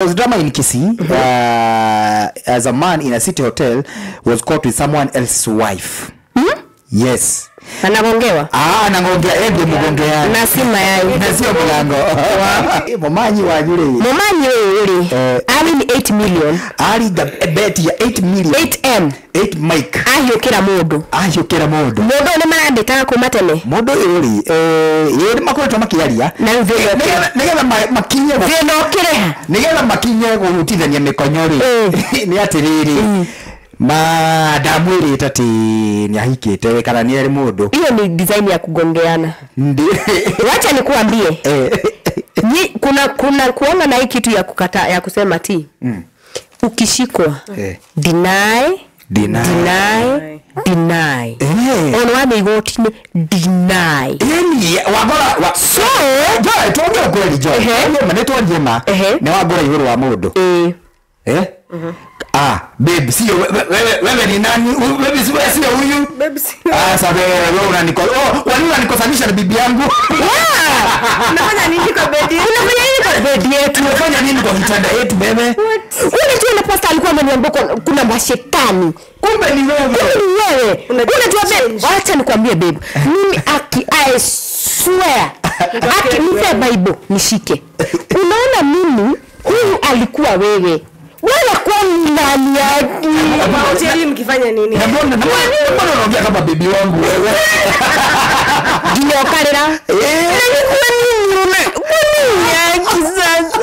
There was drama in Kisii as a man in a city hotel was caught with someone else's wife. Yes. Anagongewa? Anagongea ende mugongea. Na si mayai. Na sio mlango. Momanyi wa yule. Momanyi yule. Ali ni 8 million. Ali the bet ya 8 million. 8M. 8 mic. Ahiyokera modo. Ahiyokera modo. Modo ni marandetaka kumatene. Modo yuri. Yuri makoretwa makiaria. Na vile nigetha makinye vile okereha. Nigetha makinye gutithania mikonyori. Ni atiriri. Madamu iri tati nyahikite kana ni eri mundu. Hiyo ni design ya kugongeana. Wacha nikuambie. Kuna kuona na hii kitu ya kukata ya kusema ti. Ukishikwa deny. Ono wame igoti ni deny. Yani wagora so joy tonge kweli joy. Manetwa njema. Ni wagora iguru wa mundu. Babe sio wewe ni nani? Babe sio huyu. Babe sio. Sasa wewe unanikosa. Wani unanikosanisha na bibi yangu? Unafanya nini kwa bedi? Unafanya nini kwa bedi yetu? Unafanya nini kwa kitanda yetu bebe? Unajua ile pasta alikuwa ameniambia kuna mashetani. Kumbe ni wewe. Unajua babe, acha nikwambie babe. Mimi I swear. Nipe Bible nishike. Unaona mimi huyu alikuwa wewe. Wewe kwa nani yake? Hoteli mkifanya nini? Mbona unaongea kama bibi wangu wewe? Ndio karera. Kwa nini yake sasa?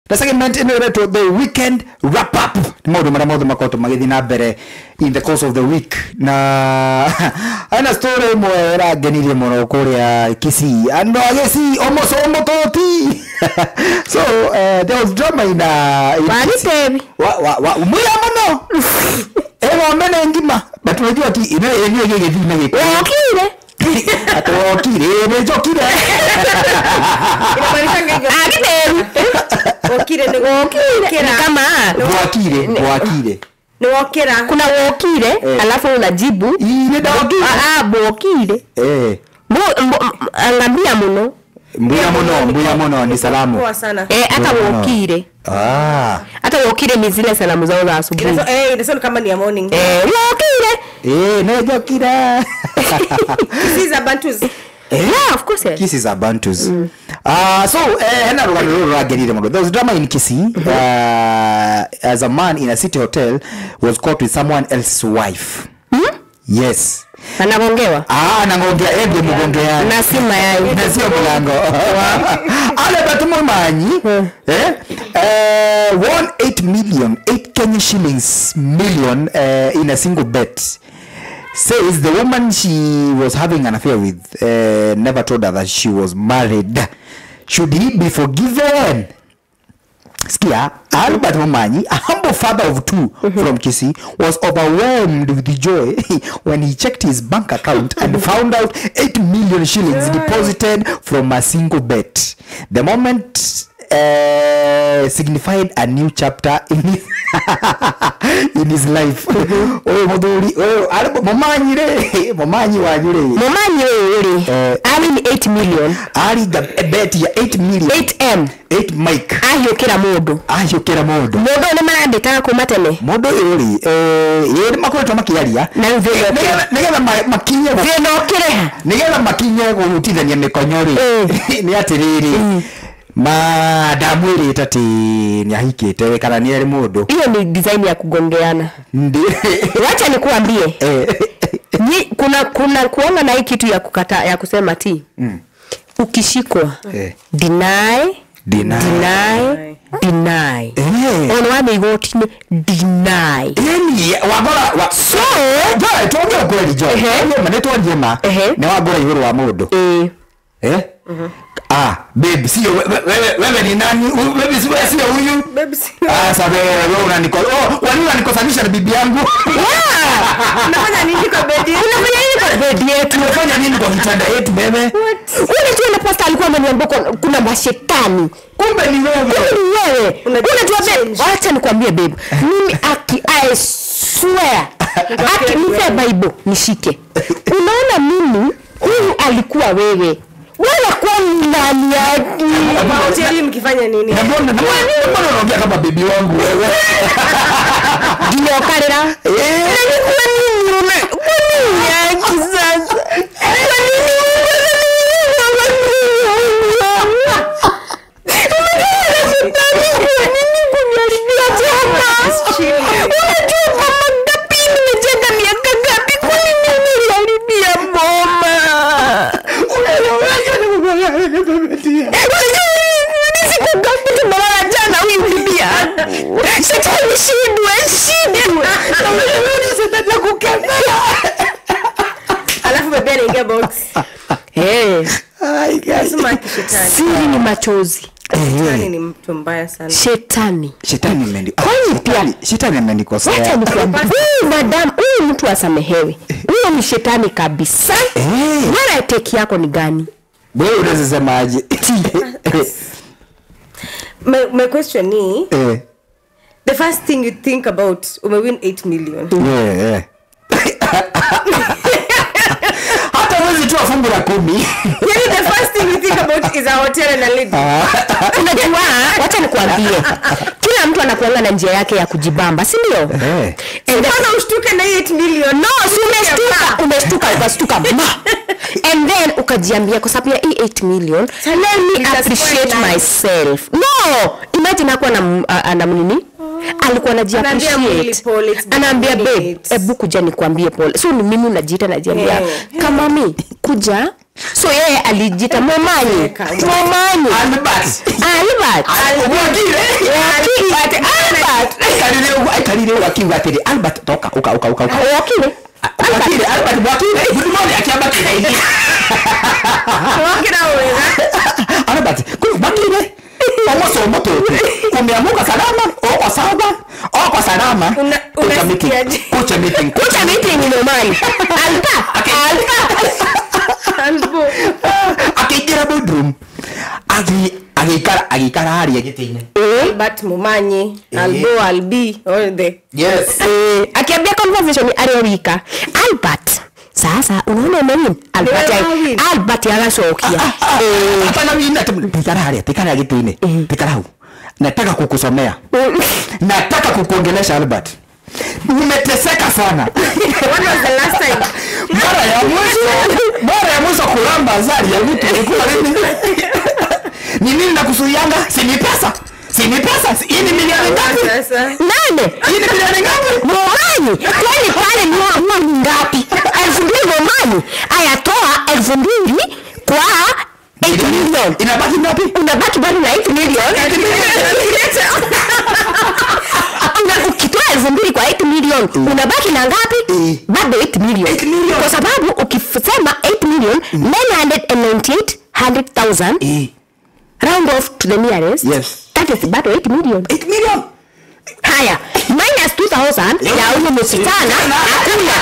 The segment in the weekend wrap up. Modo makoto magithi na mbere in the course of the week. Na ana story mo era genirie mono kuria Kisii. Ando agesi almost toti. So there was drama in Kisii. Muya mono. Ewa mene ngima. But unajua ati enyewe gethi na giko. Okire. Atokire, nejokire. Okire ni okire kama wakire ni okira kuna okire alafu unajibu ile dogire bokire angambia muno mbuya muno ni salamu poa sana hata okire hata okire ni zile salamu zao za asubuhi ndio kama ni ya morning okire nejokire Kisii are Bantus. Yeah, of course. Kisii are Bantus. So hena rugano ragerire modo. There was drama in Kisii as a man in a city hotel was caught with someone else's wife. Yes. Anagongewa? Anagongea ende mugongea. Na si mayai. Na sio mlango. Ale batumo manyi. Won 8 million, 8 Kenya shillings million in a single bet. Says the woman she was having an affair with never told her that she was married. Should he be forgiven? Skia, Albert Momanyi, a humble father of two from Kisii, was overwhelmed with joy when he checked his bank account and found out 8 million shillings deposited from a single bet. The moment signified a new chapter in his life. Momanyi wa yule. Ali ni 8 million. Ali the bet ya 8 million. 8M. 8 mic. Ahiyokera modo. Modo ni marandetaka kumatene. Modo yuri. Yuri makoretwa makiaria. Na vile nigetha makinye vile okereha. Nigetha makinye gutithania mikonyori. Ni atiriri. Madamu iri tati nyahikite kana ni eri mundu. Hiyo ni design ya kugongeana. Wacha nikuambie. Kuna kuona na hii kitu ya kukata ya kusema ti. Ukishikwa deny. Ono wame igoti ni deny. Yani wagora so joy tonge kweli joy. Manetwa njema. Ni wagora iguru wa mundu. Babe sio wewe ni nani? Babe sio huyu. Babe sio. Sasa wewe unanikosa. Wani unanikosanisha na bibi yangu? Unafanya nini kwa bedi? Unafanya nini kwa bedi yetu? Unafanya nini kwa kitanda yetu bebe? Unajua ile pasta alikuwa ameniambia kuna mashetani. Kumbe ni wewe. Unajua babe, acha nikwambie babe. Mimi I swear ati nipe Bible nishike. Unaona mimi huyu alikuwa wewe. Wewe kwa nani yake? Hoteli mkifanya nini? Mbona unaongea kama bibi wangu wewe? Ndio karera. Kwa nini yake sasa? Kwa nini? Siri ni machozi. Shetani ni mtu mbaya sana. Shetani imeandikwa. Kwani pia Shetani imeandikwa. Wacha nikwambie, madam, huyu mtu asamehewe. Huyo ni shetani kabisa. Wewe teki yako ni gani? Wewe unaweza sema aje? My question is, the first thing you think about win 8 million. Yeah. Hata mwezi tu afungu la 10. Yani the first thing you think about is a hotel and a lady. Unajua, wacha nikwambie. Kila mtu anakuanga na njia yake ya kujibamba, si ndio? Mbona ushtuke na 8 million? No, si umeshtuka, ukastuka. And then ukajiambia kwa sababu ya 8 million, let me appreciate myself. No, imagine hakuwa na nini? Alikuwa anajiappreciate. Anaambia babe, hebu kuja nikwambie pole. So ni mimi najiita najiambia kama mimi kuja. So yeye alijiita Momanyi. Albert. Kalile wakiwa tele. Albert toka uka. Wakile. Albert wakile. Good morning akiamba kidaidi. Wakina wewe. Albert, wakile. Omoso moto. Kumeamuka salama, kwa salama. Kucha meeting ni Momanyi. Albo. Akikira bedroom. Agikara hali ya gitine. Albert Momanyi, Albo, Albi, all the. Yes. Akiambia conversation aliowika. Albert. Sasa unaona nini? Albert anashokia. Hapana mimi tikara gitine. Tikara huu. Nataka kukusomea. Nataka kukuongelesha Albert. Umeteseka sana. When was the last time? Mara ya mwisho kulamba zari ya mtu ilikuwa nini? Ni nini nakusuianga? Si ni pesa. Hii ni milioni ngapi? Nane. Hii ni milioni ngapi? Momanyi. Kwani pale ni ngapi? 2,000 Momanyi. Ayatoa 2,000 kwa 8 million. Inabaki ngapi? Unabaki bado na 8 million. Ukitoa 2,000 kwa 8 million, unabaki na ngapi? Bado 8 million. Kwa sababu ukisema 8 million 998,100,000 round off to the nearest. Yes. That is bado 8 million. 8 million. Haya, minus 2,000 ya huyo msichana hakuna.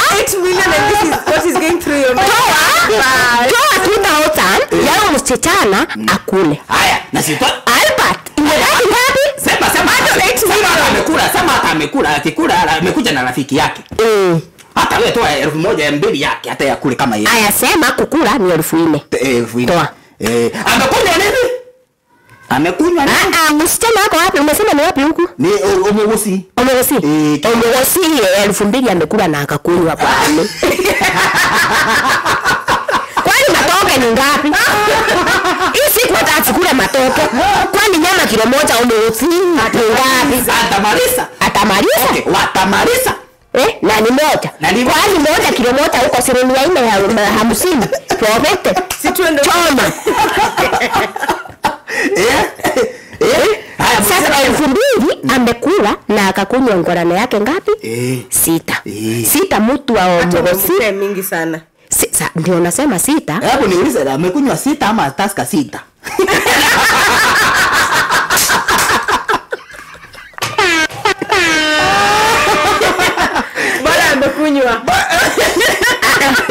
8 million and this is what is going through your mind. Toa 2,000 ya huyo msichana akule. Haya, na sito Albert, imebaki ngapi? Sema hata amekula akikula amekuja na rafiki yake. Hata wewe toa 1,000 mbili yake hata yakule kama yeye. Aya, sema kukula ni 4,000. 4,000. Toa. Amekunywa nini? Msichana wako wapi? Umesema ni wapi huku? Ni Omogosi. Omogosi 2,000 amekula na akakunywa pale. Kwani matoke ni ngapi? Hii siku atakula matoke. Kwani nyama kilo moja Omogosi ni ngapi? Atamaliza. Okay, watamaliza. Na ni moja. Kwani moja kilo moja huko 450. Profete. Si tuende choma. Sasa 2,000 amekula na akakunywa ngorane yake ngapi? 6 mtu wa Omogosi mingi sana. Ndio nasema 6. Hebu niulize amekunywa 6 ama taska 6? Bora amekunywa.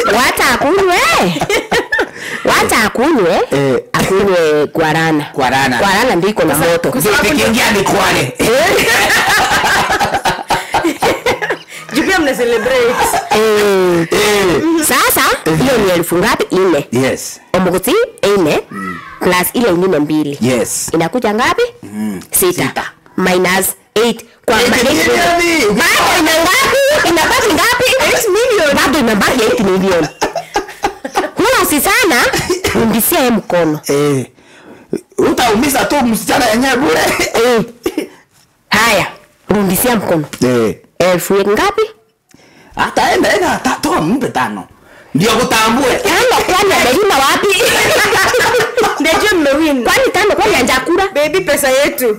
Wacha akunywe. Akunywe Guarana. Guarana ndio iko na moto. Kiingia ni Kwale. Jupia mna celebrate. Sasa hiyo ni 1000 ngapi? 4. Yes. Omogoti 4 plus ile nyingine 2. Yes. Inakuja ngapi? 6 minus 8 kwa maana ina ngapi? Inabaki ngapi? 8 million. Bado inabaki 8 million. Kuna usisana undisia mkono. Utaumiza tu msichana yenyewe bure. Haya, undisia mkono. 1000 ngapi? Hata enda toa mpe 5. Ndio kutambue. Kwani amelima wapi? Ndio mmewin. Kwani 5 kwani anjakula? Baby pesa yetu.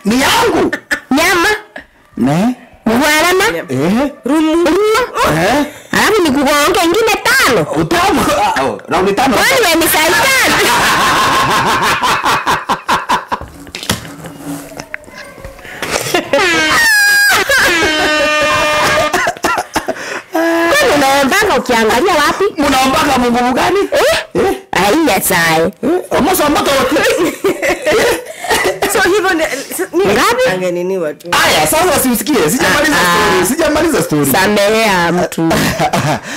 Ni yangu. Nyama. Ne? Guarana. Rumu. Alafu ni kugonga ingine 5. Utamu. Raundi 5. Kwani wewe ni saitani? Kwani unaombanga ukiangalia wapi? Mnaombanga Mungu gani? Haiya sai. Omosomba wote. So hivyo ni ngapi? Angenini watu. Aya, sasa usikie. Sijamaliza story. Samehea mtu.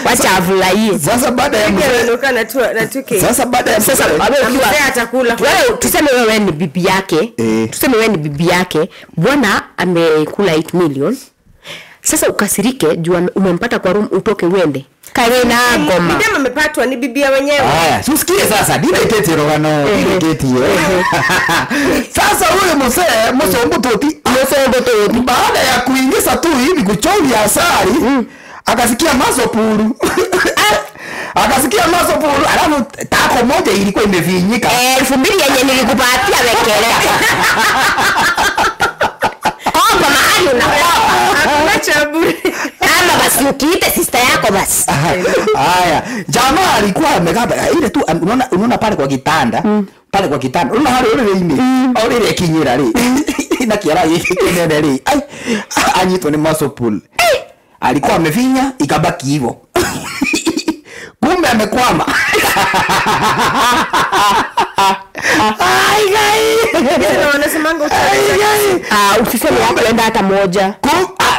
Wacha afurahie. Sasa baada ya kuondoka na 2K. Sasa baada ya sasa mzee atakula. Wewe tuseme wewe ni bibi yake. Tuseme wewe ni bibi yake. Bwana amekula 8 million. Sasa ukasirike jua umempata kwa room utoke uende. Karena ngoma. Bibi amepatwa ni bibia wenyewe. Haya, usikie sasa. Dile tete rogano, dile tete hiyo. Sasa huyo mzee msombo toti, baada ya kuingiza tu hivi kuchovya asali, akasikia masopuru. Akasikia masopuru, alafu tako moja ilikuwa imevinyika. 2000 yenye nilikupatia wekele. Komba mahali unakopa. Acha bure. Ama basi ukiite sister yako basi. Haya, jamaa alikuwa amekaa ile tu unaona pale kwa kitanda, pale kwa kitanda. Unaona hali ile ile. Au ile kinyira ile. Na kiara hiki kinene ile. Ai, anyito ni masopul. Alikuwa amefinya ikabaki hivyo. Kumbe amekwama. Ai gai. Ndio wanasemanga Usiseme kwenda hata moja.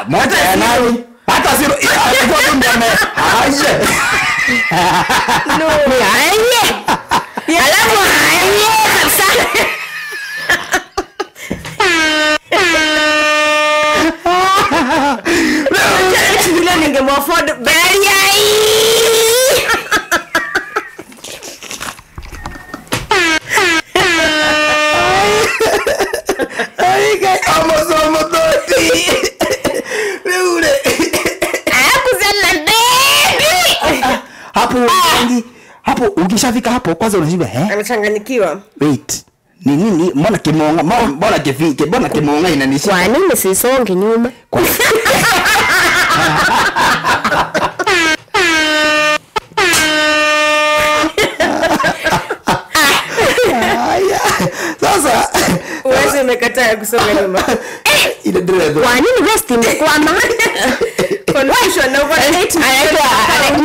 Moja ya nani? Hata sio alikuwa tu ndani. Aje. no. Aye. Alafu aye kabisa. Bila ningemwafford bali ai. Ai gai amosomo toti. Leure. Akuzana baby. Hapo ukishafika hapo kwanza unashiba amechanganyikiwa. Wait. Ni nini? Mbona kimonga? Mbona kifike? Mbona kimonga inanishika? Kwa nini sisonge nyuma? Sasa uweze umekataa kusonga nyuma. Ile dread. Kwa nini west imekwama? Confusion over 8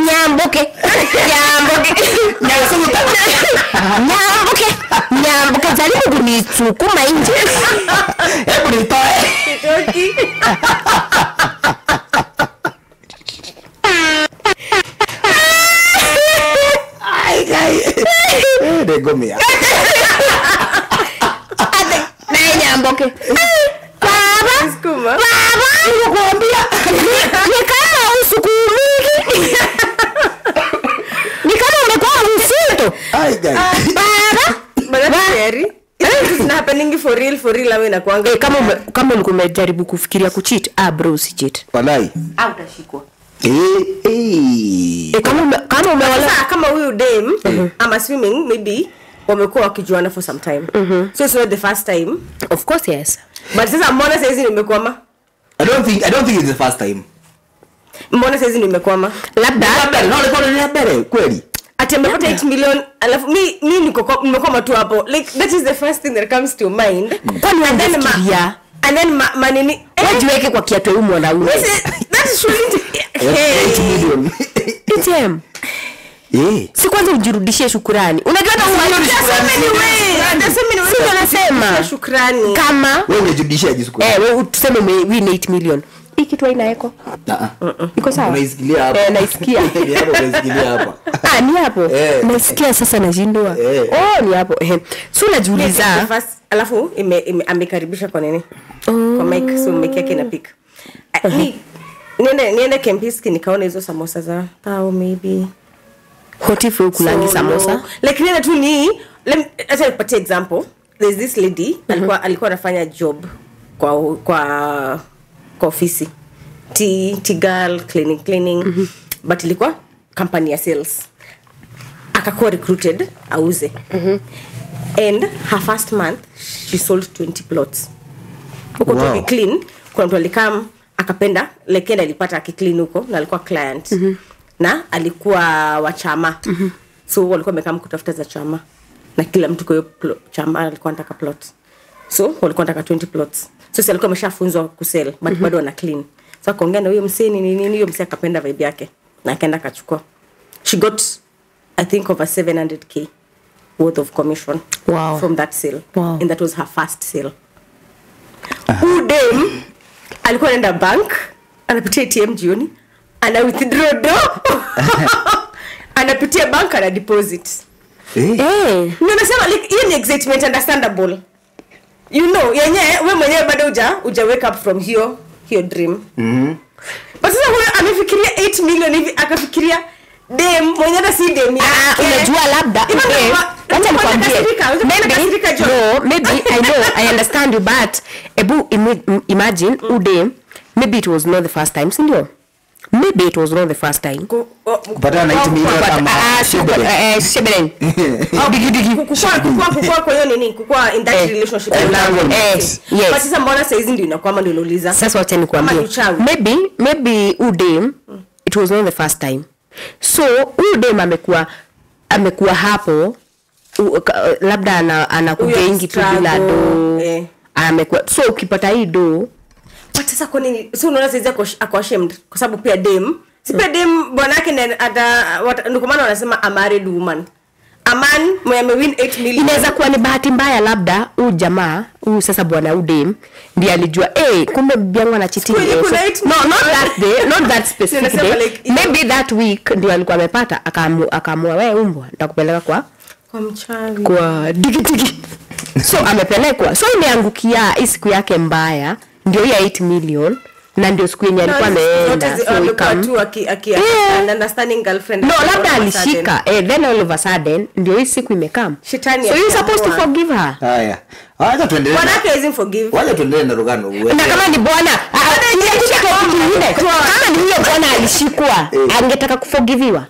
Nyambuke. Nyambuke jaribu kunisukuma nje. Hebu nitoe. Toki. Ai gai. De gomia. Nyambuke. Baba. Nikuambia. Ni kama usukumiki. Ni kama umekuwa msito. Ai gai. Baba Terry. It's not happening for real awe na kuanga. Kama ulikuwa umejaribu kufikiria kucheat, bro si cheat. Walai. Au utashikwa. Kama umewala kama huyu dame I'm assuming maybe wamekuwa wakijuana for some time. So it's not the first time. Of course yes. But sasa mbona sasa hizi nimekwama? I don't think it's the first time. Mbona sasa hizi nimekwama? Labda ni bere kweli. Ati amepata 8 million alafu mimi nimekwama tu hapo. Like that is the first thing that comes to mind. Kwani unafikiria? And then manini wajiweke kwa kiatu huyu mwanaume. That is really 8 million. Item. Si kwanza ujirudishie shukrani. Unajua hata unasema shukrani. Kama wewe unajirudishia shukrani. Wewe tuseme win 8 million. Hii kitu haina eko. Iko sawa? Unaisikia hapa. Naisikia. Ni hapo unaisikia hapa. Ni hapo. Naisikia sasa nashindwa. Ni hapo. So unajiuliza alafu amekaribisha kwa nini? Kwa mic, so mic yake inapick. Niende Kempinski nikaona hizo samosa za pao maybe. Hotifu kulangi samosa. Like nenda tu ni acha nipate example. There's this lady alikuwa anafanya job kwa ofisi. T girl cleaning. But ilikuwa company ya sales. Akakuwa recruited auze. And her first month she sold 20 plots. Huko wow. Clean kwa mtu alikam akapenda lekenda alipata akiclean huko na alikuwa client. Na alikuwa wa chama. So walikuwa wamekam kutafuta za chama. Na kila mtu kwa hiyo chama alikuwa anataka plot. So walikuwa wanataka 20 plots. So si alikuwa ameshafunzwa kusell but bado ana clean. So akaongea na huyo msee nini huyo msee akapenda vibe yake na akaenda akachukua. She got I think over 700k worth of commission from that sale. And that was her first sale. Udem alikuwa anaenda bank, anapitia ATM jioni, ana withdraw anapitia bank ana deposit. Ndio nasema like hiyo ni excitement understandable. You know, wewe mwenyewe bado uja wake up from hiyo dream. But sasa huyo amefikiria 8 million hivi akafikiria dem mwenye hata si dem yake. Unajua labda wacha nikwambie. Maybe I understand you but imagine udem maybe it was not the first time, sindio? Maybe it was not the first time. Kupata na 8 million kama shebelen. Kukua hiyo nini? Kukua in that relationship. Yes. But sasa mbona saizi ndio inakuwa ndio unauliza? Sasa wacha nikwambie. Maybe udem it was not the first time. So udem amekuwa hapo labda anakugengi tu bila do. Amekuwa so ukipata hii do but sasa kwa nini so unaona saizi ako ashamed kwa sababu pia dem si pia dem bwana yake ndio kwa maana wanasema a married woman. A man mwenye win 8 million inaweza kuwa ni bahati mbaya labda jamaa sasa bwana udem ndiye alijua kumbe bibi yangu anachitia. Not that specific day. Like, maybe that week ndio alikuwa amepata akaamua wewe umbwa nitakupeleka kwa mchawi kwa digitigi. So amepelekwa so imeangukia siku yake mbaya ndio ya 8 million na ndio siku yenye alikuwa ameenda so understanding girlfriend. No labda alishika then all of a sudden ndio hii siku imekam. So you supposed to forgive her. Haya. Acha tuendelee. Bwana yake isn't forgive. Wacha tuendelee na Rugano. Na kama ni bwana kama ni huyo bwana alishikwa angetaka kuforgiviwa.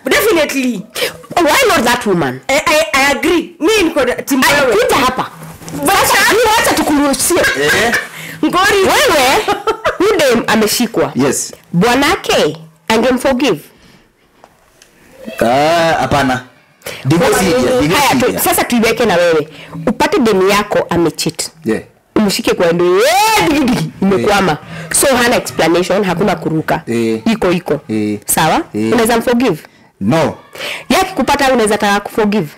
Definitely. Why not that woman? I agree. Mimi niko timu wewe. Kuja hapa. Wacha tukuruhusie. Ngori wewe udem ameshikwa. Yes. Bwanake angemforgive. Hapana. Sasa tuiweke na wewe. Upate demu yako amecheat. Umshike kwa ndio imekwama. So hana explanation, hakuna kuruka. Iko. Sawa? Unaweza mforgive? No. Yaki kupata unaweza taka kuforgive.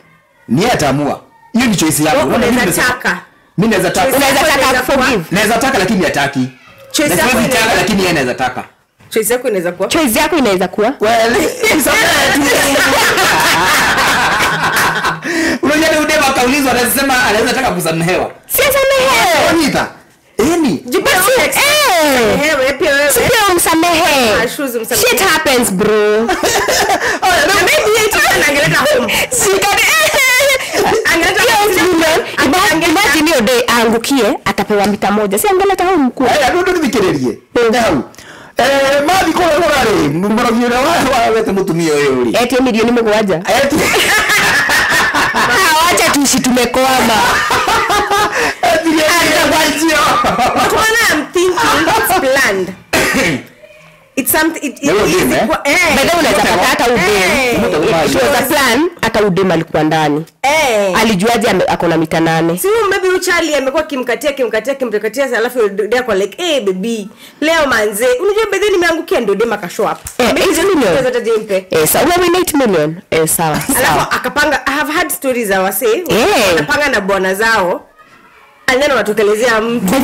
Ni ataamua. Hiyo ni choice yako. Unaweza taka. Mimi naweza taka. Unaweza taka kuforgive. Naweza taka lakini hataki. Choice yako inataka lakini yeye anaweza taka. Choice yako inaweza kuwa. Choice yako inaweza kuwa. Well, unajua udema kaulizwa anasema anaweza taka kusamehewa. Si samehewa. Anita. Wewe pia wewe. Sio msamehe. Shit happens bro. Maybe it angeleta home. Imagine hiyo day aangukie atapewa mita moja. Si angeleta home mkuu. Ndio tuvikiririe. Ndio. Mathi kwa rari mbaragire wete mutumio yuri. Eti milioni mgwaja. Acha tuishi tumekwama. I'm thinking it's planned. It's something it Leo is game, Baada unaweza pata hata udem. It was a plan hata udem alikuwa ndani. Alijuaje akona mita 8? Si maybe Charlie amekuwa kimkatia alafu dia kwa like baby leo manze unajua bedhe nimeangukia ndio dem akashow up. 8 million. Sawa we 8 million. Sawa. Alafu akapanga. I have had stories za wase wanapanga na bwana zao. Alena watokelezea mtu.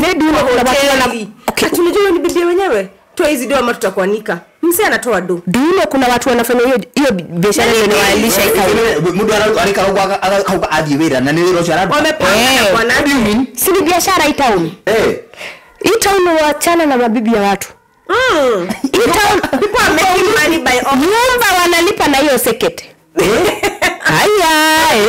Tunajua ni bibi wenyewe. Toa hizi doa ama tutakuanika. Mse anatoa do. Duno kuna watu wanafanya hiyo biashara ile inaalisha ikawa. Mudu alika huko adiwera na niliro charadi. Wamepanga kwa nani? Si ni biashara hii town. Hii town waachana na mabibi ya watu. Hii town people are making money by nyumba wanalipa na hiyo sekete.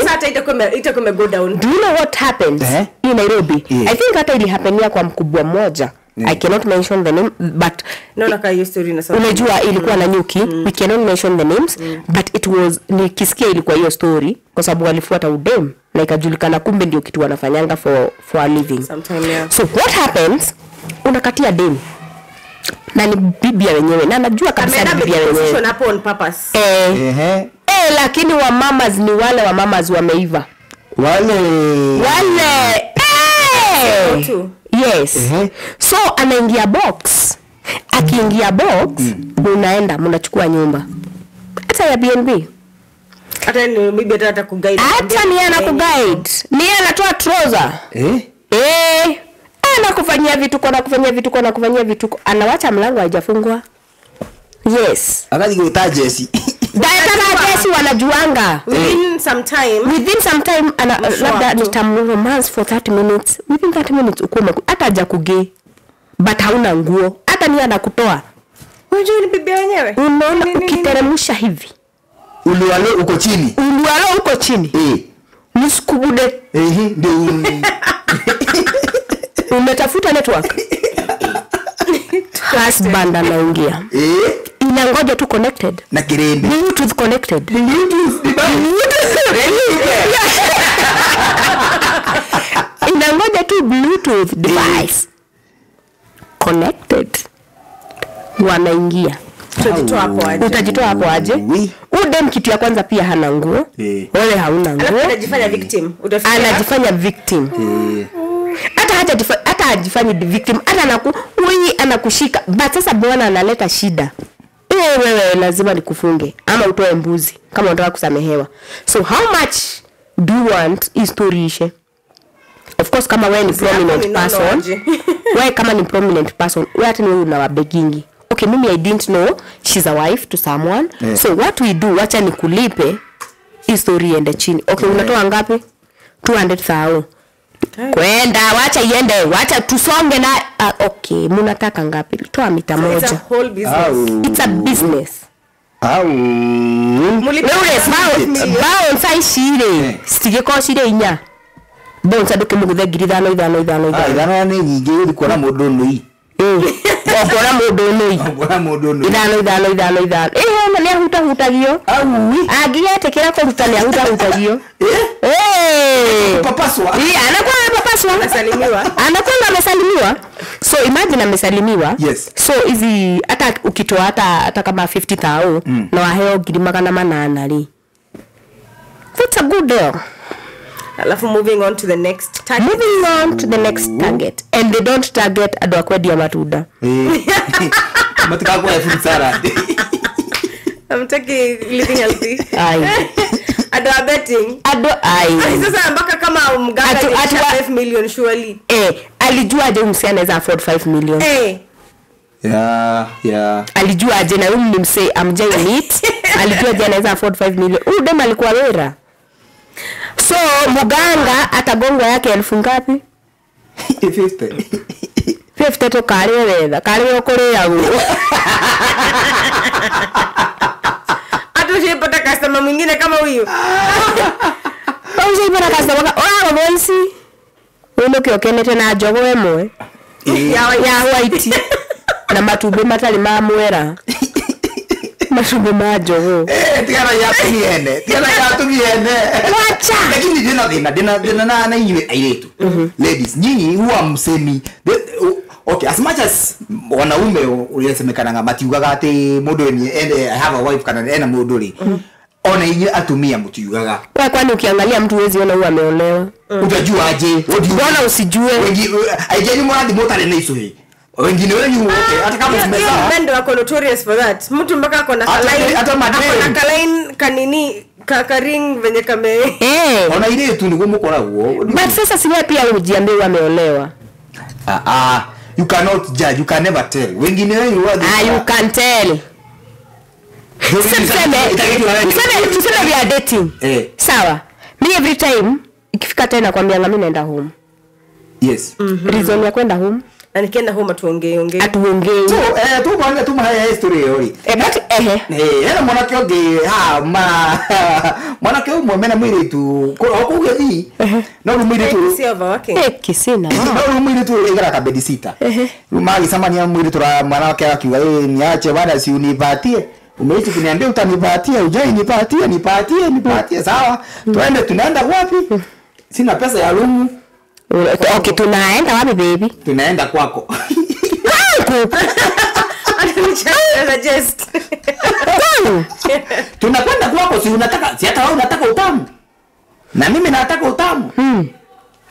Sasa itakuwa go down. Do you know what happened in Nairobi? I think hata ili hapenia kwa mkubwa mmoja. I cannot mention the name but naona kama hiyo story na sababu unajua ilikuwa na nyuki. We cannot mention the names but it was nikisikia ilikuwa hiyo story kwa sababu walifuata udem na ikajulikana kumbe ndio kitu wanafanyanga for a living. So what happens unakatia dem na ni bibi ya wenyewe na najua kabisa ni bibi ya wenyewe hapo on purpose. Lakini wa mamas ni wale wa mamas wameiva. Wale yes. So anaingia box. Akiingia box unaenda mnachukua nyumba. Hata ya BNB. Hata ni bibi hata kuguide. Hata ni anakuguide. Ni anatoa trouser. Anakufanyia vituko. Anawacha mlango haijafungwa. Yes. Akaji kuita Jesse. Dada Jesse wanajuanga. Within some time labda nitamromance for 30 minutes. Within 30 minutes ukome hata haja kuge. But hauna nguo. Hata ni anakutoa. Unajua ni bibi wenyewe. Unaona ukiteremsha hivi. Uliwalo uko chini. Nisikubude. Ndio. Umetafuta network. Husband anaingia. Inangoja tu connected. Na kirende. Bluetooth connected. Inangoja tu Bluetooth device connected. Wanaingia. Utajitoa hapo aje? Udem kitu ya kwanza pia hana nguo. Wewe hauna nguo. Anajifanya victim. Hata ajifanye victim. Anakushika. But sasa bwana analeta shida. Wewe lazima nikufunge ama utoe mbuzi kama unataka kusamehewa. So how much do you want is story ishe? Of course kama wewe ni prominent person. Wewe kama ni prominent person, wewe hata ni unawabegingi. Okay, mimi I didn't know she's a wife to someone. So what we do, wacha nikulipe is story ende chini. Okay, unatoa ngapi? 200,000. Kwenda wacha iende, wacha tusonge na okay, mnataka ngapi? Toa mita moja. It's a whole business. It's a business. Bao sai shire. Stige ko shire inya. Bao saduke muguthe ngiri 5. Idana ni nyingi ulikuwa na mundu nui. Okora mundu nui. Idana. Ni hutagio. Agiyetekera kuruta ni hutagio. Papaswa. Anakuwa papaswa. Anakuwa amesalimiwa. So imagine amesalimiwa. Yes. So hizi hata ukitoa hata kama 50,000 na waheo 800 ali. That's a good deal. Alafu moving on to the next target. And they don't target adwakwedia matuda. Matika kwa food salad. I'm taking living healthy. Adwa betting. Sasa mpaka kama mganga ni 5 million surely. Alijua aje msichana anaweza afford 5 million. Yeah. Alijua aje na huyu ni msee amjai meet. Alijua aje anaweza afford 5 million. Huyu dem alikuwa wera. So muganga atagongwa yake 1000 ngapi? 50 to kale wetha. Kale okore yagu. Atusipata customer mwingine kama huyu. Usipata customer voice. Wewe ukikenete na jogo emwe. Ya white. Na matumbe matali mamwera. Mashugo majogo. Tiana ya tugiene. Wacha. Lakini dina na iwe ailetu. Ladies, nyinyi huwa msemi okay, as much as wanaume ulisemekana matiugaga ati mundu ni I have a wife kana ena mundu ri ona inye atumia mtiugaga Kwa kwani ukiangalia mtu wezi ona huyu ameolewa. Utajua aje? Mbona usijue? Aijeni mradi motare na iso hii. Wengine wenyu wote hata kama umezaa. Men wako notorious for that. Mtu mpaka akona line. Hata line kanini kakaring venye kame. Ona ile tu ndio mkora huo. But sasa si wewe pia ujiambie ameolewa. You cannot judge, you can never tell. Wengine wenyu wadi. You can tell. Tuseme we are dating. Sawa. Me every time ikifika tena kwambia mimi naenda home. Yes. Reason ya kwenda home. Na nikienda home atuongee. Atuongee. Tu bwana tu haya history yori. But yana mwanake oge mwanake umwe mwili tu okuge thi no mwili tu si overworking. Kisina. No mwili tu igara ka bed sitter. Rumali samani mwili tu mwanake akiwa niache bwana si unipatie. Umeishi kuniambia utanipatia, ujai nipatie sawa. Tuende tunaenda wapi? Sina pesa ya rumu. Okay, tunaenda wapi baby? Tunaenda kwako. Ananichana just. Tunakwenda kwako, si unataka, si hata wewe unataka utamu. Na mimi nataka utamu.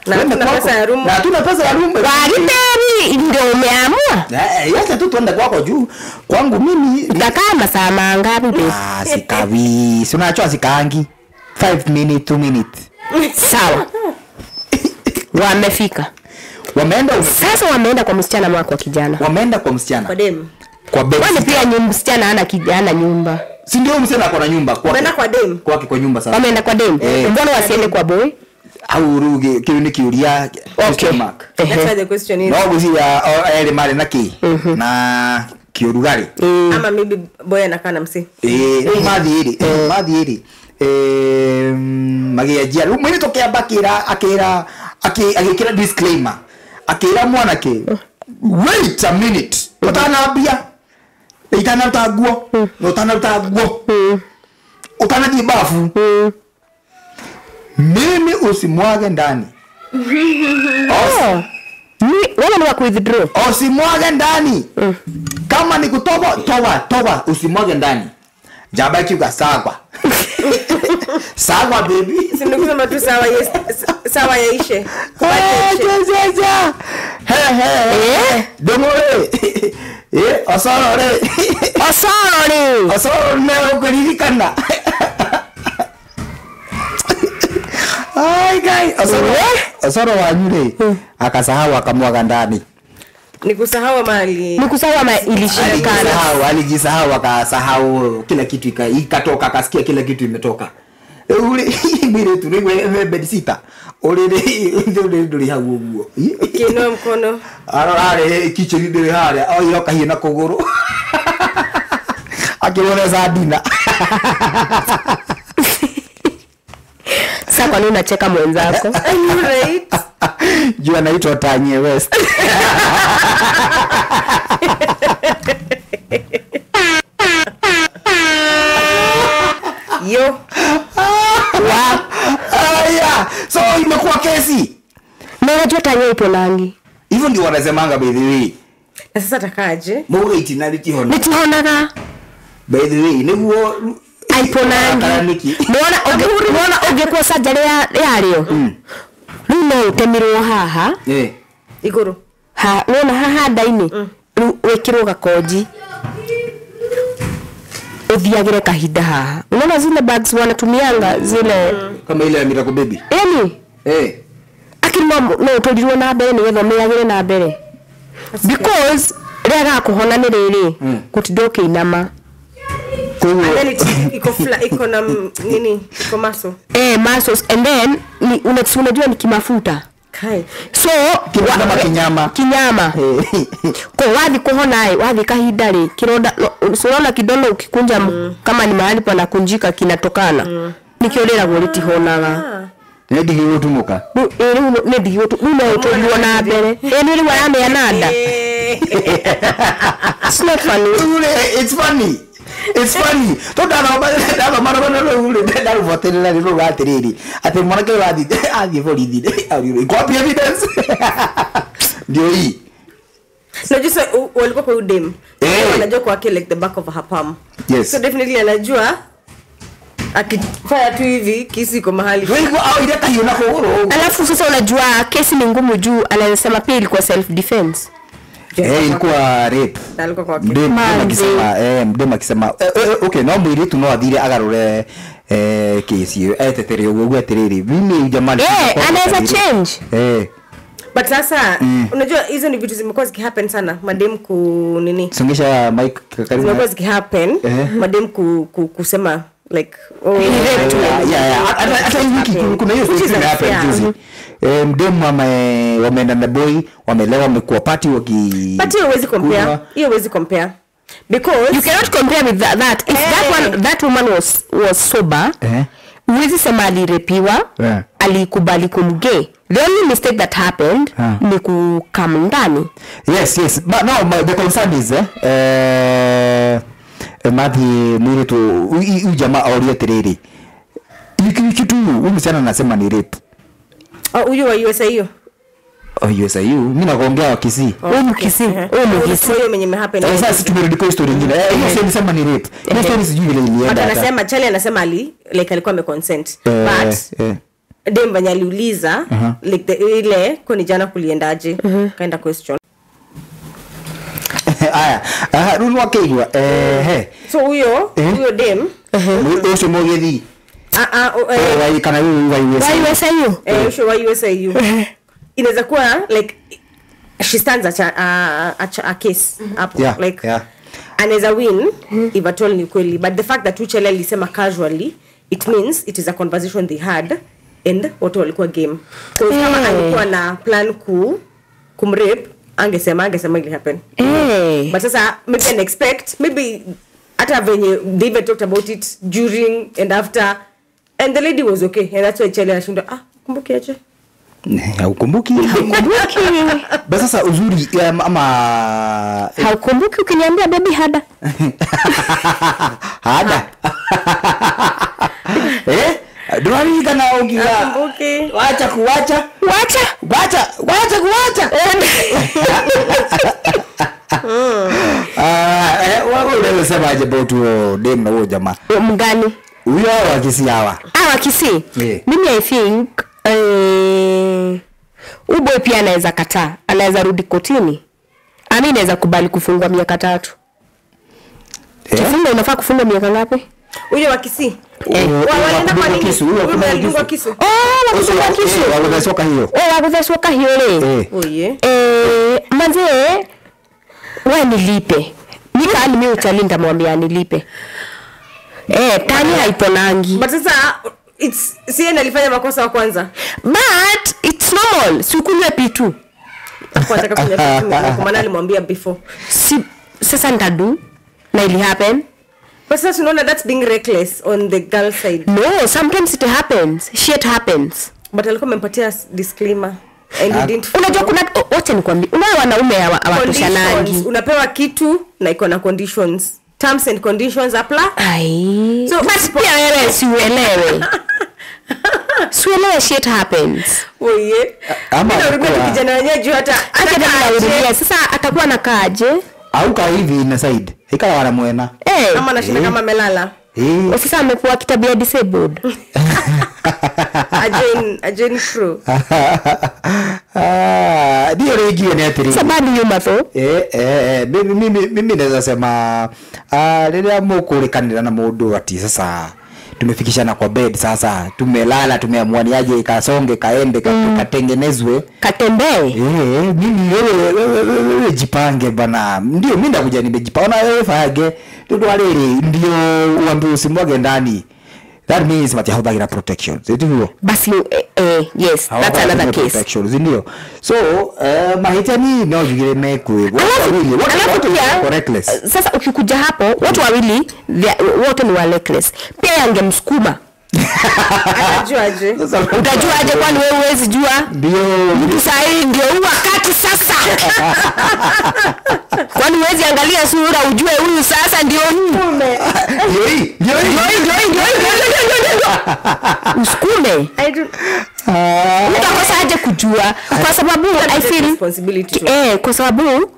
Na tuna pesa ya rumu. Na tuna pesa ya rumu. Waliteri ndio umeamua. Yote tu tuende kwako juu. Kwangu mimi utakaa masaa mangapi baby? Sikawi. Si unachoa sikaangi. 5 minutes, 2 minutes. Sawa. Wamefika. Sasa wameenda kwa msichana mwako kijana. Wameenda kwa msichana. Kwa dem. Kwa baby. Kwani pia msichana hana kijana nyumba. Si ndio msichana ako na nyumba kwake. Wameenda kwa dem. Kwake kwa nyumba sasa. Wameenda kwa dem. Mbona wasiende kwa boy? Au ruge kiuni kiuria question mark. That's why the question is. No guzia ele mali naki na kiurugari. Ama maybe boy anakaa na msi. Madhi iri. Magia jia rumwe tokea bakira akira disclaimer. Akira mwanake. Wait a minute. Utanabia. Utanaguo. Utanajibafu. Mimi usimwage ndani. Wewe ni wa withdraw. Usimwage ndani. Kama ni toba usimwage ndani. Jaba kiuka sagwa. Sagwa baby. Sinakusema tu sawa yaishe. Domore. Osoro ne ukiririkana. Ai guy, osoro wanyure akasahau akamwaga ndani. Nikusahau mali. Ilishindikana. Alijisahau akasahau kila kitu ikatoka akasikia kila kitu imetoka. Ule mbire tu ni bed sitter. Ule ndio haguo. Kino mkono. Arare kicheni ndio hale. Au yoka hina kuguru. Akiona zadina. Sasa kwa nini unacheka mwenzako? Right. Juu anaitwa Tanye West. Yo. So imekuwa kesi. Na unajua Tanye ipo nangi. Hivyo ndio wanasemanga by the way. Na sasa atakaje? Mbona itinality hona? Nitihonaga. By the way, niguo ipo nangi. Mbona ungekuwa sajali ya leo? Nino utemirwo haha. Iguru. Nona haha ndaini. Wekirwo gakoji. Uthiagire kahinda haha. Unaona zile bags wanatumianga zile kama ile ya Miracle Baby. Akirimo no turirwo na mbere ni getho meyagire na mbere. Because rega kuhona ni riri gutidoke inama. And then iko na nini? Iko muscle. Muscles and then unajua ni kimafuta. Kai. So kinyama. Kwa wathi kuhona wathi kahinda ri kironda unaona kidono ukikunja kama ni mahali pana kunjika kinatokana. Nikiolera goriti honaga. Nedi gigutumuka. Nedi gigutumuka na mbere. Ni wa ya nanda. It's not funny. It's funny. It's funny. Tondana mara ule ndalo voterera ni ruga atiriri. Ati mwanake wathi borithi. Copy evidence. Ndio hii. Unajua walikuwa kwa udem. Anajua kwa like the back of her palm. Yes. So definitely anajua akifanya tu hivi kisi iko mahali. Wewe au ile kayo na horo. Alafu sasa unajua kesi ni ngumu juu anasema pia ilikuwa self defense. Ilikuwa rape. Alikuwa kwa mdema akisema okay no mwili tu no athire agarure kesi hiyo etetere ugo atiriri mimi jamani anaweza change but sasa unajua hizo ni vitu zimekuwa zikihappen sana madem ku nini songesha mic karibu zimekuwa zikihappen madem kusema like hata wiki kuna hiyo story happen juzi mdem wameenda na boy wamelewa wamekuwa party huwezi compare because you cannot compare with that if that woman was sober huwezi sema alirepiwa alikubali kumgay the only mistake that happened ni kukam ndani yes but now the concern is madhi mwili tu jamaa aulia tiriri kitu umesana nasema ni rape huyo wa USA hiyo USIU mimi naongea Kisii Kisii hiyo mwenye happen sasa tumerudi kwa story nyingine hiyo sio nisema ni rape hiyo story sijui vile ilienda anasema Charlie anasema alikuwa ameconsent but dem banya aliuliza like ile kwa jana kuliendaje kaenda question aya runwa keigwa so huyo dem ucio mogethi kana wa USIU inaweza kuwa like she stands a case hapo like anaweza win if at all ni kweli but the fact that Uchele alisema casually it means it is a conversation they had and watu walikuwa game so kama alikuwa na plan kumrape angesema it happen but sasa maybe an expect maybe hata venye David talked about it during and after and the lady was okay and that's why Uchele ashinda kumbuki aje haukumbuki basi sasa uzuri ama haukumbuki ukiniambia baby hada Duani kana ongiwa kumbuki wacha kuacha wewe unasema aje about dem na huyo jamaa mgani huyo wa Kisii hawa wa Kisii mimi I think uboy pia anaweza kataa anaweza rudi kotini ami anaweza kubali kufungwa miaka 3 kifungo unafaa kufungwa miaka ngapi huyo wa Kisii wanaenda kwa nini wamedungwa kisu wakuzasoka hiyo manze wewe nilipe nika mimi utalinda mwambia nilipe tani haiponangi but sasa it's sienda alifanya makosa wa kwanza but it's normal sikunywe pitu kwanza kunywa pitu kwa maana alimwambia before sasa ndadu na ili happen but sasa unaona that's being reckless on the girl side no sometimes it happens shit happens but alikuwa amempatia disclaimer and you didn't unajua kuna wote nikwambia unaona wanaume hawatoshanangi unapewa kitu na iko na conditions terms and conditions apply so but pia wewe siuelewe shit happens ama kijana wenyewe hata sasa atakuwa nakaaje au kaa hivi na side ikawa wana mwena kama anashinda kama amelala ofisa amepewa kitabu ya disabled Ajeni crew ndio regio ni atiri sababu yuma tho mimi naweza sema rĩrĩa mũkũrĩkanĩra na mũndũ ati sasa tumefikishana kwa bed sasa tumelala tumeamua ni aje kasonge kaende katengenezwe katembee mimi wewe jipange bana ndio mimi ndakuja nimejipanga wewe fage ndio aliri ndio uambiwe usimwage ndani that means mati haubagira protection ndio basi yes that's another case protection ndio so mahitani no yugire mekwe reckless sasa ukikuja hapo watu wawili wote ni reckless pia yangemsukuma anajuaje utajuaje kwani wewe huwezi jua ndio mtu sahihi ndio wakati sasa kwani huwezi angalia sura ujue huyu sasa ndio mume ndio usukume utakosa aje kujua kwa sababu I feel responsibility kwa sababu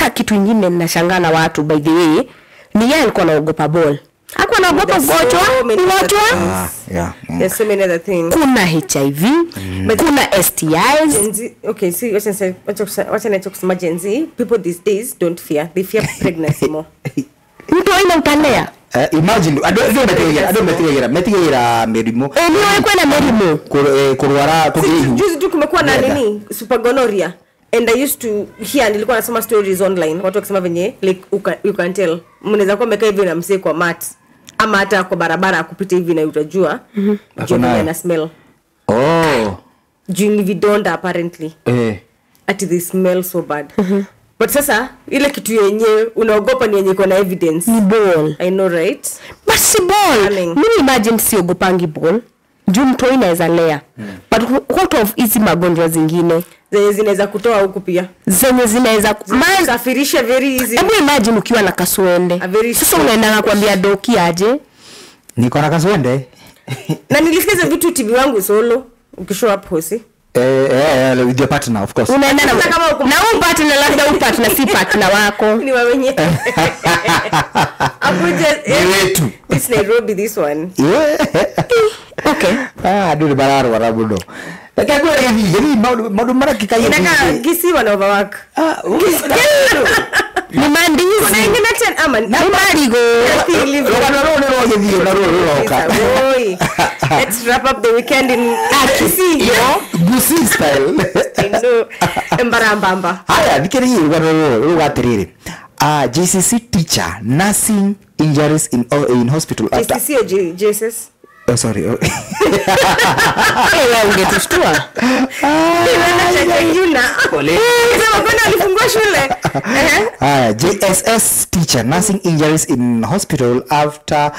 hata kitu ingine ninashangaa na watu by the way ni yeye alikuwa anaogopa ball. Hakuwa anaogopa ugonjwa. Yeah. There's so many other things. Kuna HIV, kuna STIs. Okay, see, what's an kusema Gen Z? People these days don't fear. They fear pregnancy more. Mtu aina utalea. Imagine, I don't metigera merimo. Niwe kwenda merimo. Kurwara kugihu. Juzi tu kumekuwa na nini? Super gonorrhea. And I used to hear nilikuwa nasoma stories online. Watu wakisema venye like you can tell. Mnaweza kuwa mmekaa hivi na msee kwa mat ama hata kwa barabara kupita hivi na utajua. Juu na smell. Oh. Juu vidonda apparently. Ati they smell so bad. But sasa ile kitu yenye unaogopa ni yenye iko na evidence. Ni ball. I know, right? But si ball. Mimi imagine siogopangi ball. Juu mtu inaweza lea. But what of hizi magonjwa zingine? Zenye zinaweza kutoa huku pia. Zenye zinaweza kusafirisha very easy. Hebu imagine ukiwa na kaswende. Sasa unaenda kuambia doki aje? Niko na kaswende. Na nilisikiza vitu TV wangu solo ukishow up hosi. With your partner, of course. Unaenda na partner labda partner si partner wako. Ni wa wenyewe. Abuja wetu. This Nairobi this one. Okay. Adu bararo warabudo. Lakini kwa hivi madu mara kikaye. Inaka gisi wana overwork. Ni mandizi. Kuna ingine tena ama ni marigo. Let's wrap up the weekend in Kisi. Gusi style. Ndio embarambamba. Haya dikeri wana watirire. JCC teacher nursing injuries in hospital after JCC or JSS? Oh sorry. Wewe ungetushtua. Yuna. Pole. Sema kwenda alifungua shule. JSS teacher nursing injuries in hospital after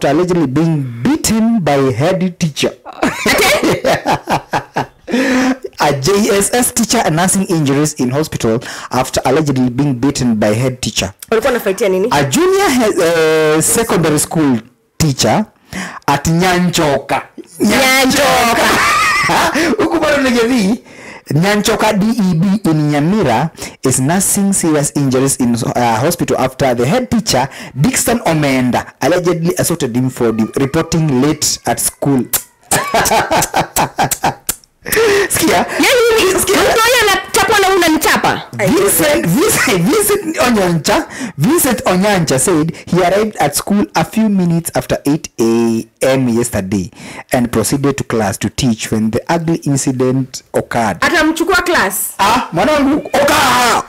allegedly being beaten by head teacher. A JSS teacher nursing injuries in hospital after allegedly being beaten by head teacher. Walikuwa wanafightia nini? A junior secondary school teacher at Nyanchoka. Huku bado ngevi Nyanchoka DEB in Nyamira is nursing serious injuries in hospital after the head teacher Dixon Omenda allegedly assaulted him for reporting late at school. Sikia? Sikia? Mtu anachapa na unanichapa. Vincent Onyancha said he arrived at school a few minutes after 8 a.m. yesterday and proceeded to class to teach when the ugly incident occurred. Atamchukua class. Mwanangu oka.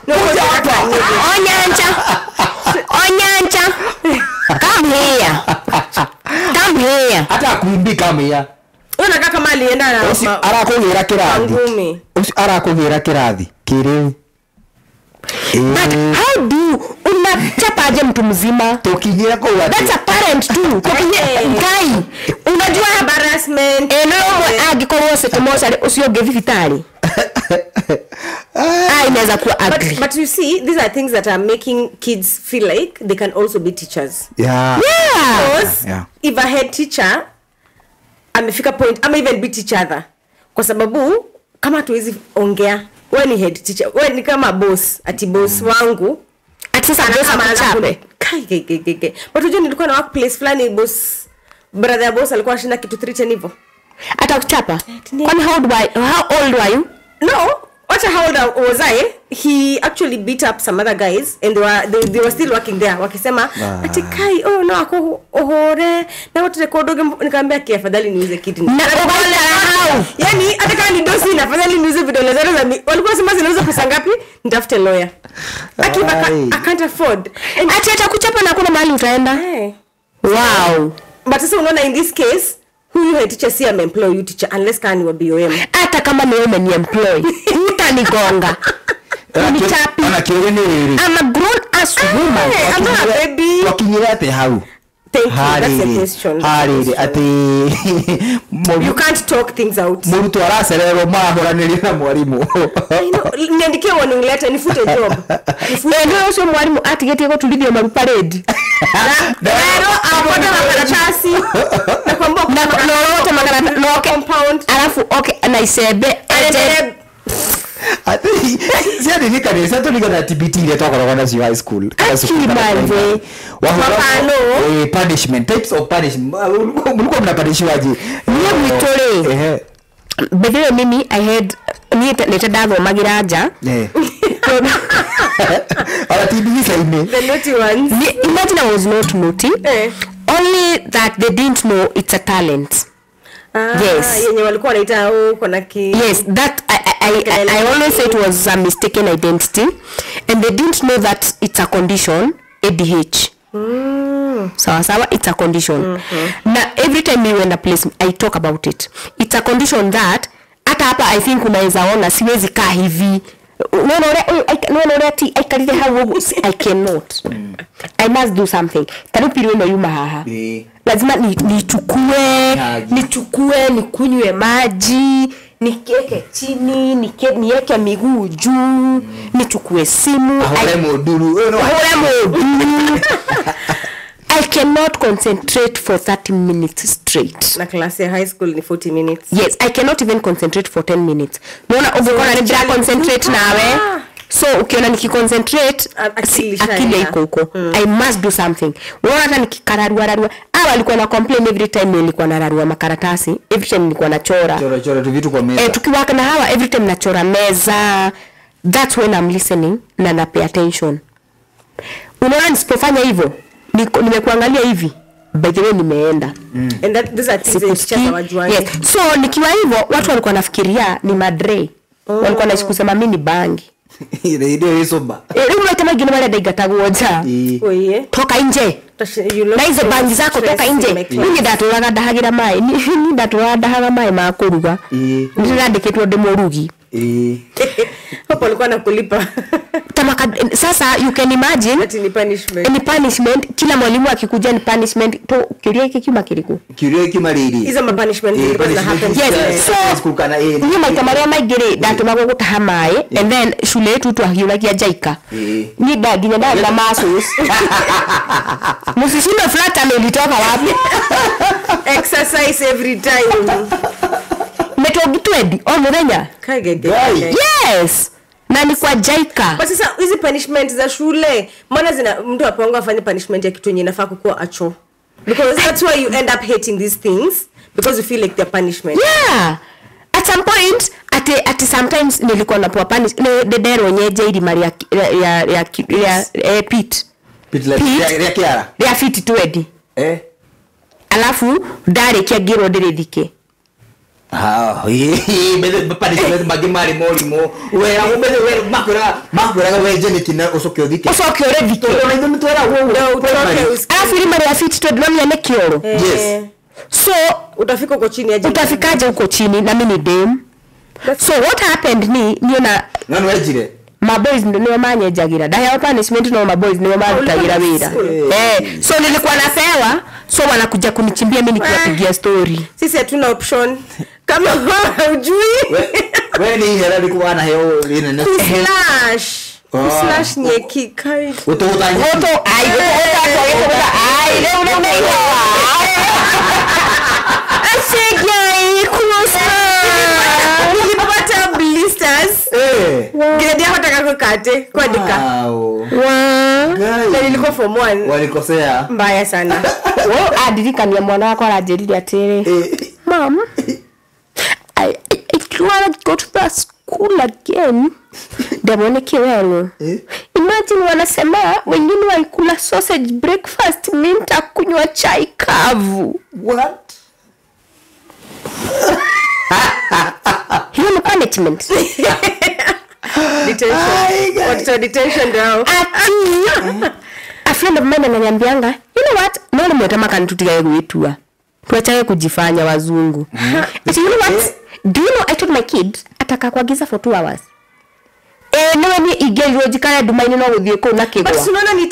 Onyancha. Come here. Hata kuimbi come here. Unakaa kama alienda na arakugira kirathi. Ngumi. Arakugira kirathi. Kiriu. But how do unachapa aje mtu mzima? Tokinyira kwa watu. That's a parent too. Guy. Unajua embarrassment. No agikoro setemosa usioge vitali. Inaweza kuwa ugly. But you see, these are things that are making kids feel like they can also be teachers. Yeah. Because if a head teacher amefika point ama even beat each other kwa sababu kama tuwezi ongea wewe ni head teacher wewe ni kama boss ati boss wangu ati sasa boss amachape kai but unajua nilikuwa na workplace fulani boss brother boss alikuwa anashinda kitu 3 hivyo atakuchapa kwani how old were you? No, how old was I? He actually beat up some other guys and they were still working there. Wakisema ati kai no ako ohore na watu rekodoge nikamwambia afadhali niuze kiti. Na how? Yani hata kama ni dosi na afadhali niuze vidole zote za walikuwa sema zinauza pesa ngapi? Nitafute lawyer. I can't afford. Ati atakuchapa na kuna mahali utaenda. Wow. But sasa unaona in this case huyu head teacher si employ you teacher unless kani wa BOM. Hata kama ni wewe ni employ. Utanigonga. Unichapi. I'm a grown ass woman. I'm not a baby. Wakinyirate how? Thank you. That's a question. You can't talk things out. Murutu araserero mahoraniri na mwalimu. Niandikie warning letter nifute job. Ndio sio mwalimu atigete ko tulivyo maruparade. Lero apoda makaratasi. Na kwamba na wote makaratasi no compound. Alafu okay anaisebe ati siani nikanisa tu nikana TBT ile toka kwa high school Manze. Mapano punishment, types of punishment. Mlikuwa mnapanishwaje? Niye mwitore. Bedere mimi I had nitadago magiraja. Ala TBT saime. The naughty ones. Imagine I was not naughty. Only that they didn't know it's a talent. Yes. Yenye walikuwa wanaita kuna Yes, that I always say it was a mistaken identity, and they didn't know that it's a condition, ADH. Sawa, it's a condition. Now every time we went a place, I talk about it. It's a condition that hata hapa I think unaweza ona siwezi kaa hivi. I cannot. I must do something. Tanupiri weno yuma haha. Lazima nichukue, nikunywe maji, nikeke chini, nieke miguu juu, nichukue simu. Ahore moduru. I cannot concentrate for 30 minutes straight. Na class ya high school ni 40 minutes. Yes, I cannot even concentrate for 10 minutes. Naona ungekona ni bila concentrate nawe. So ukiona nikiconcentrate akili iko huko. I must do something. Unaona hata nikikararua. Walikuwa na complain every time nilikuwa nararua makaratasi. Every time nilikuwa nachora. Chora tu vitu kwa meza. Tukiwaka na hawa every time nachora meza. That's when I'm listening na pay attention. Unaona nisipofanya hivyo nimekuangalia hivi, by the way nimeenda. And these are things that teachers hawajuani. Yes. So nikiwa hivyo watu walikuwa nafikiria ni madre. Walikuwa naishi kusema mimi ni bangi. Ndio hizo ba. Leo kama gine wale daigatagoja. Oye. Toka nje. Na hizo bangi zako toka nje. Mimi ndaturaga ndahagira mai. Ni ndaturaga ndahaga mai makuruga. Ndirandikitwo ndimorugi. Hapo alikuwa nakulipa. Sasa you can imagine ati ni punishment. Ni punishment, kila mwalimu akikuja ni punishment to kiria hiki kimakiriku. Kiria hiki mariri. Hizo ma punishment zilikuwa happen. Yes. So ni maita maria maigire ndatuma gutaha mai and then shule yetu twahiuragia jaika. Ni ndaginya na masos. Musishime flat amelitoka wapi? Exercise every time. Metogi twedi omurenya. Kagege. Yes. Na ni kwa jaika. But sasa hizi punishment za shule, mbona zina mtu aponga afanye punishment ya kitu yenye inafaa kuwa acho? Because that's why you end up hating these things because you feel like they're punishment. Yeah. At some point at sometimes nilikuwa napoa punish dedero nyeje ili mari ya pit ya kiara ya fit twedi alafu dare kia giro derethike bede punishment magimari molimo we ubede we makura we jeni kina osokyo dhike ndio mtwera wewe alafu ili mari ya fit twedi nani amekioro. Yes. So utafika huko chini aje? Utafikaje huko chini na mimi ni dem? So what happened ni na nani wejire my boys ndio manyejagira daya punishment no my boys ndio marutagira wira so nilikuwa nasewa so wanakuja kunichimbia mimi nikiwapigia story. Sisi hatuna option kama hujui wewe ni hela likuwa na heo ina slash nyeki kai uto ai leo asigai kusa nilipata blisters grade yako taka kukate kuandika na nilikuwa form 1 walikosea mbaya sana. Wewe adirika ni mwana wako anajeridi atere mom I want to go to the school again. Demone kiwelo. Imagine wanasema wengine walikula sausage breakfast, mimi nitakunywa chai kavu. What? Hiyo ni punishment. Detention. What's a detention now? A friend of mine ananiambianga, you know what? Nani mwatamaka nitutia kuitua. Tuachaye kujifanya wazungu. You know what? Do you know I told my kid ataka kuagiza for 2 hours. Niwe ni igejikana dumaini no guthie ko na kigwa. But unaona ni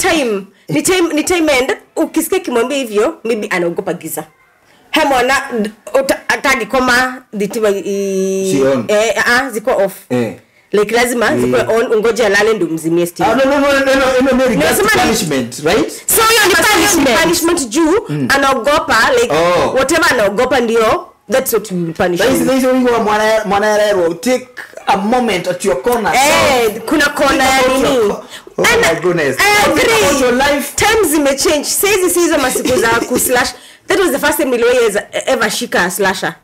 time end ukisikia kimwambia hivyo maybe anaogopa giza. Mwana atagi koma ditima ziko off. Like lazima ziko on ungoje alale ndo mzimie steam. No punishment, right? So hiyo ni punishment juu anaogopa like whatever anaogopa ndio that's what we punish. Hizo wingo mwana rero take a moment at your corner. Kuna kona ya nini? Oh my goodness. I agree. Your life. Times may change. Says hizo masiku za kuslash. That was the first time niliwahi ever shika a slasher.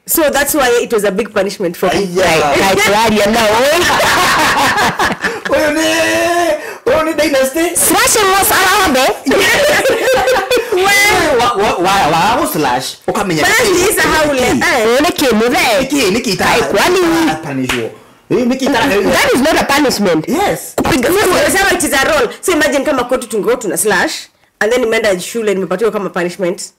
So that's why it was a big punishment for me. Only dynasty. Slashing was arabe. Why was slash? Okamenya. Basi haule. Niki punish you. That is not a punishment. Yes. Because it is a role. So imagine kama kwetu tungeo tuna slash and then nimeenda shule nimepatiwa kama punishment.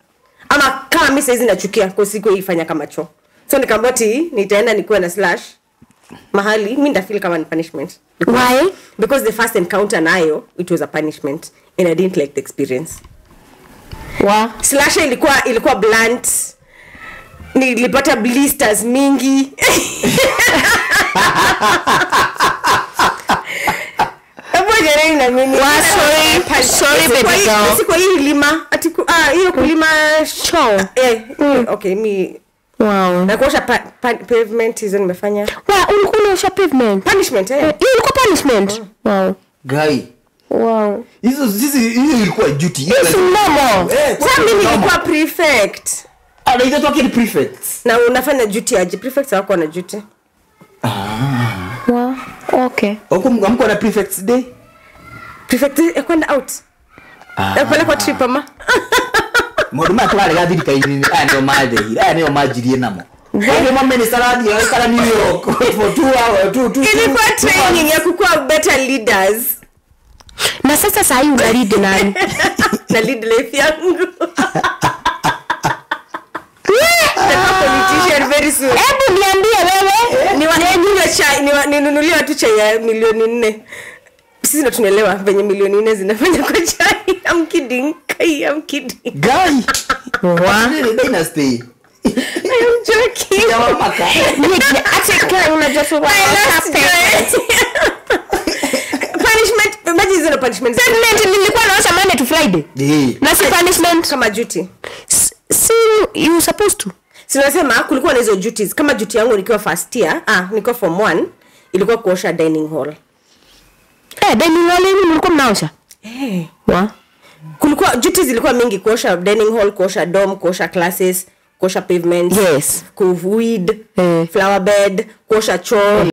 Ama kama mimi saizi nachukia kwa siku ifanya kama choo. So nikamwambia nitaenda nikuwe na slash mahali mimi ndafeel kama ni punishment. Why? Because the first encounter nayo it was a punishment and I didn't like the experience. Wow. Slash ilikuwa blunt. Nilipata blisters mingi. Sorry baby girl. Siko hii lima atiku hiyo kulima Choo. Okay me. Wow. Na kuosha pavement hizo nimefanya. Ulikuwa unaosha pavement? Punishment Ilikuwa punishment. Wow. Guy. Wow. Hizo ilikuwa duty. It's normal. Sasa mimi nilikuwa prefect. Anaitwa token prefects. Na unafanya duty aje? Prefects wako na duty. Wow. Okay. Mko na prefects day? Prefect kwenda out. Pale kwa trip ama. Moduma twale gathirika ini ndio majirie namo. Ndio mama ni saladi ya kala New York for 2 hours. Ilikuwa training ya kukuwa better leaders. Na sasa sahi una lead nani? Na lead life yangu. Politician very soon. Hebu niambie wewe, ninunulie watu chai ya milioni 4. Sisi ndo tunaelewa venye milioni 4 zinafanya kwa chai. I'm kidding. Guy. What? Dynasty. I'm joking. Punishment. Imagine zero punishment. Nilikuwa naosha Monday to Friday. Na si punishment kama duty. See, you supposed to. Sinasema kulikuwa na hizo duties. Kama duty yangu nikiwa first year, nilikuwa form 1, ilikuwa kuosha dining hall. Dining hall ni mlikuwa mnaosha? Wa? Kulikuwa duties zilikuwa mingi, kuosha dining hall, kuosha dorm, kuosha classes, kuosha pavements, yes, kuweed, flower bed, kuosha choo.